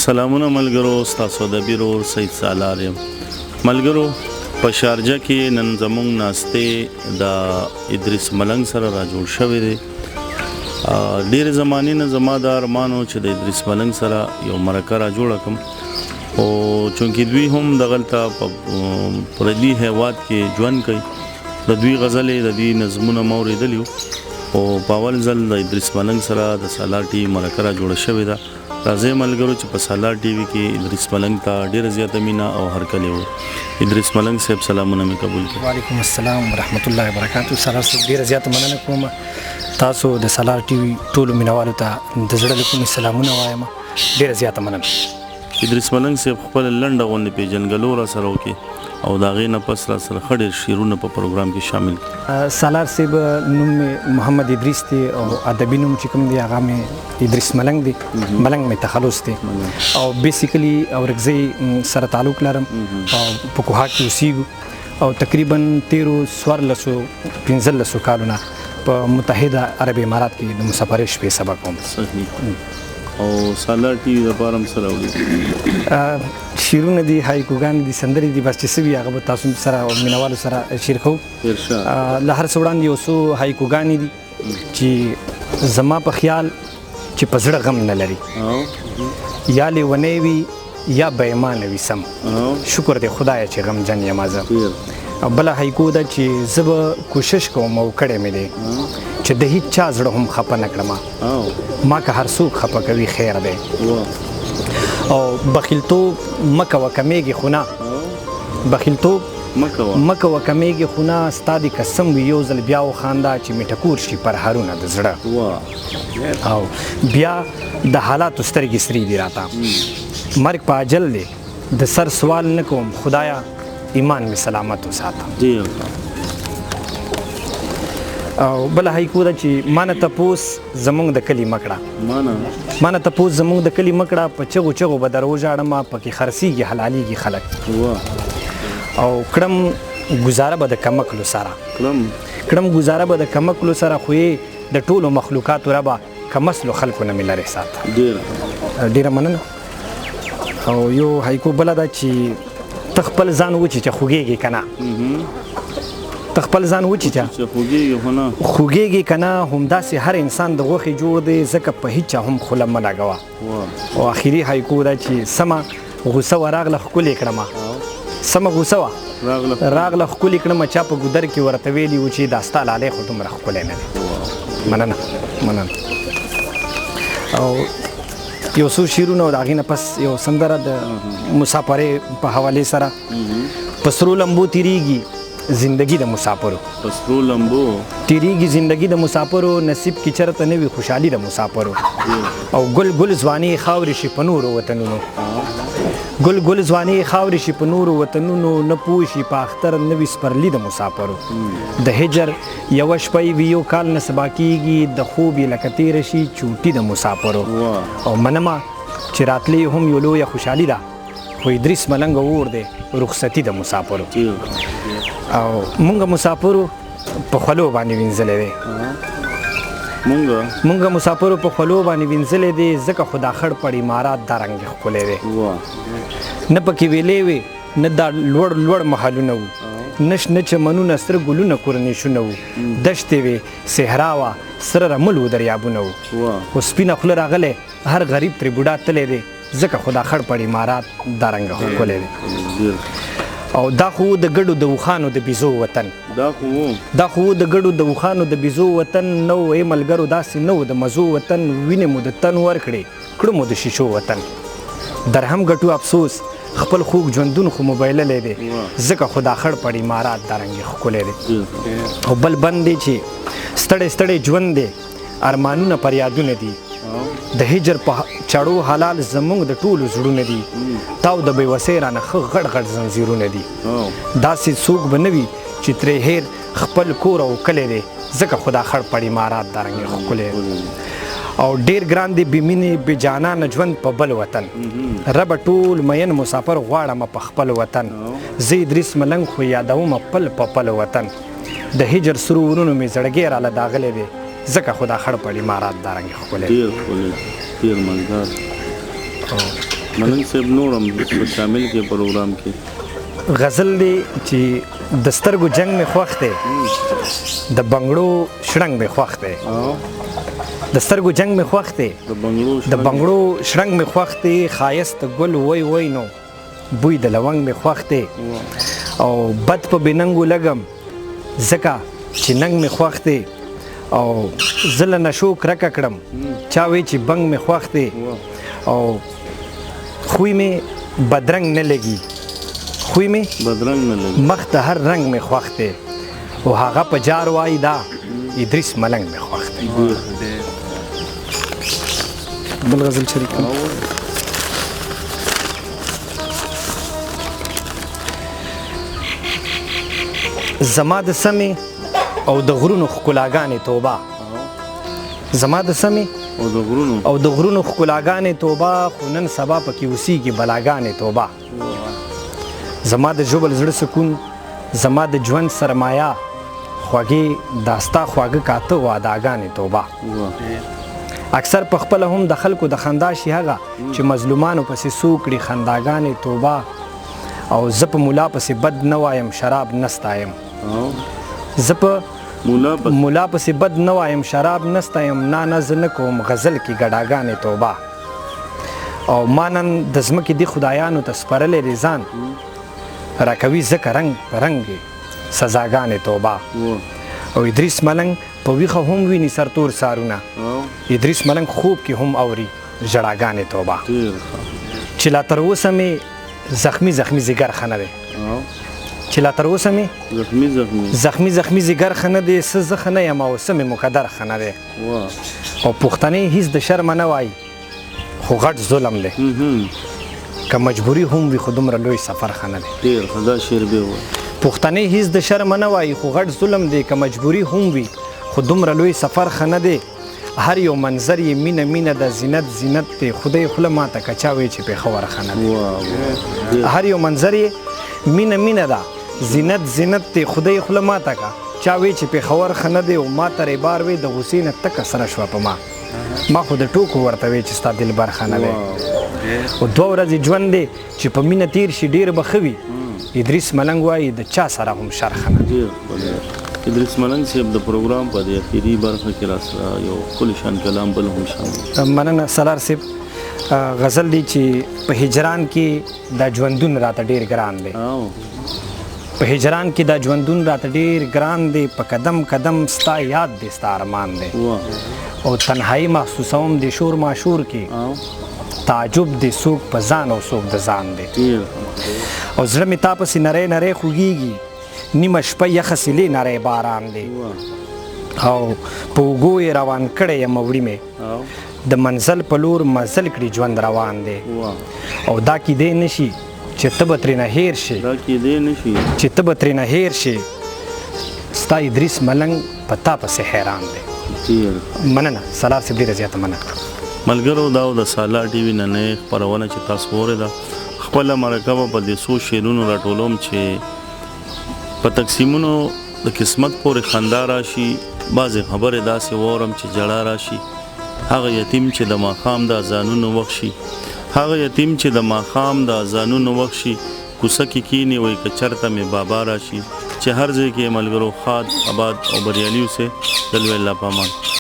سلامونه ملګرو، ستاسو د بیرور سید سالار یم. ملګرو، په شارجه کې نن زموږ ناستې د ادریس ملنګ سره را جوړ شوی دی. ډېرې زمانې نه زما دا ارمان و چې د ادریس ملنګ سره یو مرکه را جوړه کړم، او چونکې دوی هم دغلته په پردي هیواد کې ژوند کوي. د دوی غزلې د دوی نظمونه مو اورېدلي وو، او په اول ځل د ادریس ملنګ سره د سالار ټي وي مرکه را جوړه شوې ده. راځئ ملګرو چې په سالار ټي وي کې ادریس ملنګ ته ډېره زیاته مینه او هرکلی وو. ادریس ملنګ صاحب سلامونه مې قبول کړي. وعلیکم السلام ورحمت الله وبرکاتو. سالار صاحب ډېره زیاته مننه کوم، تاسو د سالار ټي وي ټولو مینوالو ته د زړه له کومې سلامونه وایم. ډېره زیاته مننه. ادریس ملنګ صاحب خپل لنډه غونډې پیژنګلو را سره وکړي، او د هغې نه پس را سره ښه ډېر شعرونه په پروګرام کې شامل کړي. سالار صاحب نوم مې محمد ادریس دی، او ادبي نوم چې کوم دی هغه مې ادریس ملنګ دی. ملنګ مې تخلص دی، او بیسیکلی اورکزۍ سره تعلق لرم، او په کوهاټ کې اوسېږو، او تقریبا 1315 کالونه په متحده عرب امارات کې د مسافرۍ شپې سبا کوم. صحیح. او سالار ټي وي دپاره هم څه راوړي؟ شعرونه دي، هایکوګانې دي، سندرې دي، بس چې څه وي هغه به تاسو سره او مینوالو سره شیر کوو. له هر څه وړاندې یو څو هایکوګانې دي چې زما په خیال چې په زړه غم نه لري، یا لیونی وي یا بېمانه وي سم. شکر دی خدایه چې غمجن یم زه. او بله هایکو ده چې زه به کوشش کوم، او کړی مې دی چې د هیڅ چا زړه هم خفه نه کړم. ما که هر څوک خفه کوي خیر دی، او بخیلتوب مه کوه کمیږي خو نه، بخیلتوب مه کوه کمیږي خو نه، ستا د قسم وي یو ځل بیا وخانده چې مې ټکور شي پرهرونه د زړه. او بیا د حالاتو سترګې سرې دي راته، مرګ په اجل دی، د سر سوال نه کوم خدایا ایمان مې سلامت وساته. او بله هایکو ده چې مانه تپوس زمونږ د کلي مکړه، مانه تپوس زمونږ د کلي مکړه، په چغو چغو به در وژاړمه، پکې خرڅېږي حلالېږي خلک. او کړم ګزاره به د کمکلو سره، کړم ګزاره به د کمکلو سره، خو یې د ټولو مخلوقاتو ربه کمسلو خلکو نه مې لرې ساته. ډېره مننه. او یو هایکو بله ده چې ته خپل ځان وچیچه خوږېږي که نه، ته خپل ځان وچیچه خوږېږي که نه. همداسې هر انسان د غوښې جوړ دی، ځکه په هیچ چا هم خوله مه لګوه. او آخري هایکو ده چې سمه غوسه وه راغله ښکلې کړمه، سمه غوسه وه راغله ښکلې کړمه، چا په ګودر کې ورته ویلي و چې دا ستا لالی خو دومره ښکلی نه دی. مننه مننه. او یو څو شعرونه، او د هغې نه پس یو سندره د مسافرۍ په حوالې سره. په سرو لمبو تیریږي زندگی د مسافرو، په سرو لمبو تیریږي زندگی د مسافرو، نصیب کې چرته نه وي خوشحالي د مسافرو. او ګل ګل ځواني خاورې شي په نورو وطنونو، ګل ګل ځواني خاورې شي په نورو وطنونو، نه پوه شي په اختر نه وي سپرلي د مسافرو. د هجر یوه شپه وي یو کال نه سبا کېږي، د خوب یې لکه تېره شي چوټي د مسافرو. او منمه چې راتلې هم یو لویه خوشحالي ده، خو ادریس ملنګ اور دی رخصتي د مسافرو. او مونږ مسافرو په خولو باندې وینځلی دی، مونږ مسافرو په خولو باندې وینځلی دی، ځکه خو دا خړ پړ امارات دا رنګ ښکلی دی. نه پکې ویلې وې، نه دا لوړ لوړ محلونه وو، نشنه چمنونه سره ګلونه کورنیشونه وو، دشتې وې صحرا وه سره رمل وو دریابونه وو، خو سپینه خوله راغلی هر غریب ترې بوډا تللی دی، ځکه خو دا خړ پړ امارات دا رنګ ښکلی دی. او دا خو د ګډو د اوښانو د بیزو وطن، دا خو د ګډو د اوښانو د بیزو وطن، نه و ای ملګرو داسې نه و د مزو وطن، وینې مو د تن ورکړې کړو مو د شیشو وطن. در هم ګټو افسوس خپل خوږ ژوندون خو مو بایللی دی، ځکه خو دا خړ پړ امارات دا رنګ ښکلی دی. او بل بند دی چې ستړی ستړی ژوند دی، ارمانونه پر یادونه دي، د هجر په چړو حلال زمونږ د ټولو زړونه دي، تاو د بېوسۍ رانه ښه غټ غټ زنځیرونه دي. داسې څوک به نه وي چې ترې هیر خپل کور او کلی دی، ځکه خو دا خړ پړ امارات دا رنګ ښکلی دی. او ډېر ګران دی بې مینې بې جانانه ژوند په بل وطن، ربه ټول مین مسافر غواړمه په خپل وطن، زه ادریس ملنګ خو یادومه پل په پل وطن. د هجر سرو ورونو مې زړګی راله داغلی دی، ځکه خو دا خړ پړ امارات دا رنګ ښکلی دی. ډېر ښکلی، ډېر مزدار. ملنګ صاحب نورم شامل کې پروګرام کې غزل دی چې د سترګو جنگ مې خوښ دی د بنګړو شړنګ مې خوښ دی د سترګو جنگ مې خوښ دی د بنګړو شړنګ مې خوښ دی ښایست ګل وای وای نو بوی د لونګ مې خوښ دی او بد په بننګو لګم ځکه چې ننګ مې خوښ دی او زه له نشو کرکه کړم چا وی چې بنګ مې خوښ دی او خوی مې بدرنګ نه لګي خوی مې بدرنګ نه لګي مخ ته هر رنګ مې خوښ دی او هغه په جار وایي دا ادریس ملنګ مې خوښ دی بل غزل شریک زما د سمې او د غرونو ښکلاګانې توبه زما د سمې او د غرونو ښکلاګانې توبه خو نن سبا پکې اوسېږي بلاګانې توبه زما د ژوبل زړه سکون زما د ژوند سرمایه خوږې دا ستا خواږه کاته وعداګانې توبه اکثر په خپله هم د خلکو د خندا شي هغه چې مظلومانو پسې څو کړي خنداګانې توبه او زه په ملا پسې بد نه وایم شراب نه ستایم زه په ملا پسې بد نه وایم شراب نه ستایم نه زه نه کوم غزل کې ګډاګانې توبه او ما نن د ځمکې دې خدایانو ته سپارلی دی ځان راکوي ځکه رنګ په رنګ سزاګانې توبه او ادریس ملنګ په ویښه هم ویني سرتور سارونه ادریس ملنګ خوب کې هم اوري ژړاګانې توبه چې لا تر اوسه مې زخمی ځیګر ښه نه دی چې لا تر اوسه مې زخمی ځیګر ښه نه دی څه زه ښه نه یم او څه مې مقدر ښه نه دی او پښتنې هیڅ د شرمه نه وایي خو غټ ظلم دی که مجبوري هم وي خو دومره لوی سفر ښه نه دی پښتنې هیڅ د شرمه نه وایي خو غټ ظلم دی که مجبوري هم وي خو دومره لوی سفر ښه نه دی هر یو منظر یې مینه د زینت دی خدای خوله ماته که چا وایي چې پېښور ښه نه دی هر یو منظر یې مینه ده زینت دی خدای خوله ماته که چا وایي چې پېښور ښه نه دی او ما ته ریبار وی د غوسې نه تکه سره شوه په ما خو د ټوکو ورته وی چې ستا دلبر ښه نه دی او 2 ورځې ژوند دی چې په مینه تیر شي ډېر به ښه وي ادریس ملنګ وایي د چا سره هم شر ښه نه دی ادریس ملنګ صاحب د پروګرام په دې اخیری برخه کې راسره یو ښکلی شان کلام بل هم شامل مننه سالار صاحب غزل دی چې په هجران کې دا ژوندون راته ډېر ګران دی په هجران کې دا ژوندون راته ډېر ګران دی په قدم ستا یاد دی ستا ارمان دی او تنهایی محسوسوم د شور ماشور کې تعجب دی څوک په ځان او څوک د ځان دی او زړه مې تا پسې نری خوږیږي نیمه شپه یخه سیلې نری باران دی او په اوږو یې روان کړی یم وړي مې د منزل په لور مزل کړي ژوند روان دی او دا کیدی نشي چې ته به ترېنه هیر شي ستا ادریس ملنګ په تا پسې حیران دی مننه سالار صاحب ډېره زیاته مننه ملګرو دا د سالار ټي وي نننۍ خپرونه چې تاسو واورېده خپله مرکه به په دې څو شعرونو راټولوم چې په تقسیمونو د قسمت پورې خندا راشي بعضې خبرې داسې واورم چې جړا راشي هغه یتیم چې د ماښام د اذانونو وخت شي کوڅه کې کینی وای که چرته مې بابا راشي چې هر ځای کې ملګرو خاد آباد او بریالي اوسئ دلو الله پامان